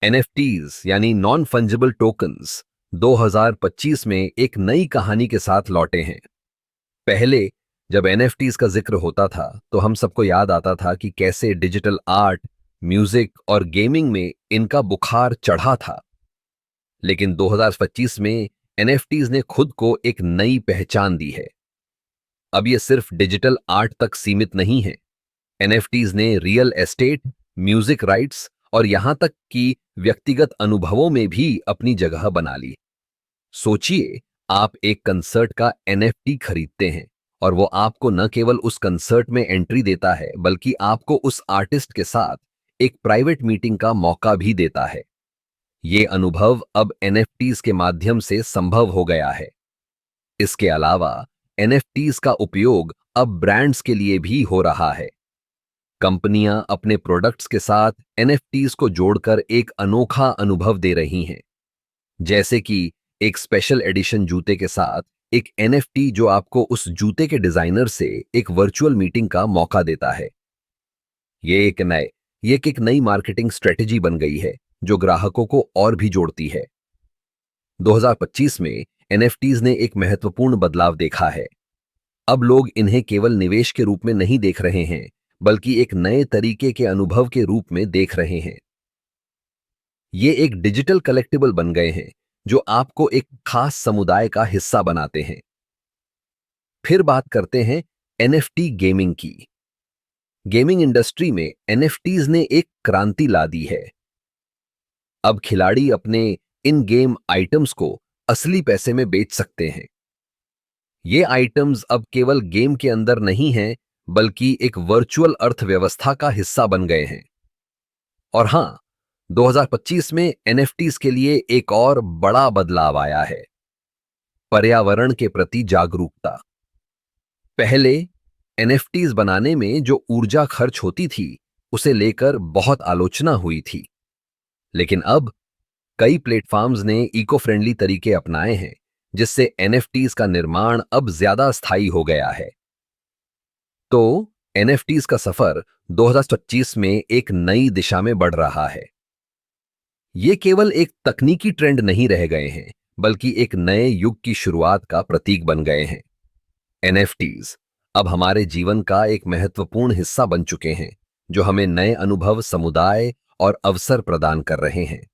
NFTs यानी non fungible tokens 2025 में एक नई कहानी के साथ लौटे हैं। पहले जब एनएफटीज का जिक्र होता था तो हम सबको याद आता था कि कैसे डिजिटल आर्ट, म्यूजिक और गेमिंग में इनका बुखार चढ़ा था। लेकिन 2025 में एनएफटीज ने खुद को एक नई पहचान दी है। अब ये सिर्फ डिजिटल आर्ट तक सीमित नहीं है। एनएफटीज ने रियल एस्टेट, म्यूजिक राइट्स और यहां तक कि व्यक्तिगत अनुभवों में भी अपनी जगह बना ली। सोचिए, आप एक कंसर्ट का एनएफटी खरीदते हैं और वो आपको न केवल उस कंसर्ट में एंट्री देता है बल्कि आपको उस आर्टिस्ट के साथ एक प्राइवेट मीटिंग का मौका भी देता है। ये अनुभव अब एनएफटीज के माध्यम से संभव हो गया है। इसके अलावा एनएफटीज का उपयोग अब ब्रांड्स के लिए भी हो रहा है। कंपनियां अपने प्रोडक्ट्स के साथ एनएफटीज को जोड़कर एक अनोखा अनुभव दे रही हैं, जैसे कि एक स्पेशल एडिशन जूते के साथ एक एनएफटी जो आपको उस जूते के डिजाइनर से एक वर्चुअल मीटिंग का मौका देता है। ये एक नई मार्केटिंग स्ट्रेटेजी बन गई है जो ग्राहकों को और भी जोड़ती है। 2025 में एनएफटीज ने एक महत्वपूर्ण बदलाव देखा है। अब लोग इन्हें केवल निवेश के रूप में नहीं देख रहे हैं बल्कि एक नए तरीके के अनुभव के रूप में देख रहे हैं। ये एक डिजिटल कलेक्टिबल बन गए हैं जो आपको एक खास समुदाय का हिस्सा बनाते हैं। फिर बात करते हैं एनएफटी गेमिंग की। गेमिंग इंडस्ट्री में एनएफटीज ने एक क्रांति ला दी है। अब खिलाड़ी अपने इन गेम आइटम्स को असली पैसे में बेच सकते हैं। ये आइटम्स अब केवल गेम के अंदर नहीं हैं बल्कि एक वर्चुअल अर्थव्यवस्था का हिस्सा बन गए हैं। और हां, 2025 में एनएफटीज के लिए एक और बड़ा बदलाव आया है, पर्यावरण के प्रति जागरूकता। पहले एनएफटीज बनाने में जो ऊर्जा खर्च होती थी उसे लेकर बहुत आलोचना हुई थी। लेकिन अब कई प्लेटफॉर्म्स ने इको फ्रेंडली तरीके अपनाए हैं जिससे एनएफटीज का निर्माण अब ज्यादा स्थायी हो गया है। तो एनएफटीज का सफर 2025 में एक नई दिशा में बढ़ रहा है। ये केवल एक तकनीकी ट्रेंड नहीं रह गए हैं बल्कि एक नए युग की शुरुआत का प्रतीक बन गए हैं। एनएफटीज अब हमारे जीवन का एक महत्वपूर्ण हिस्सा बन चुके हैं जो हमें नए अनुभव, समुदाय और अवसर प्रदान कर रहे हैं।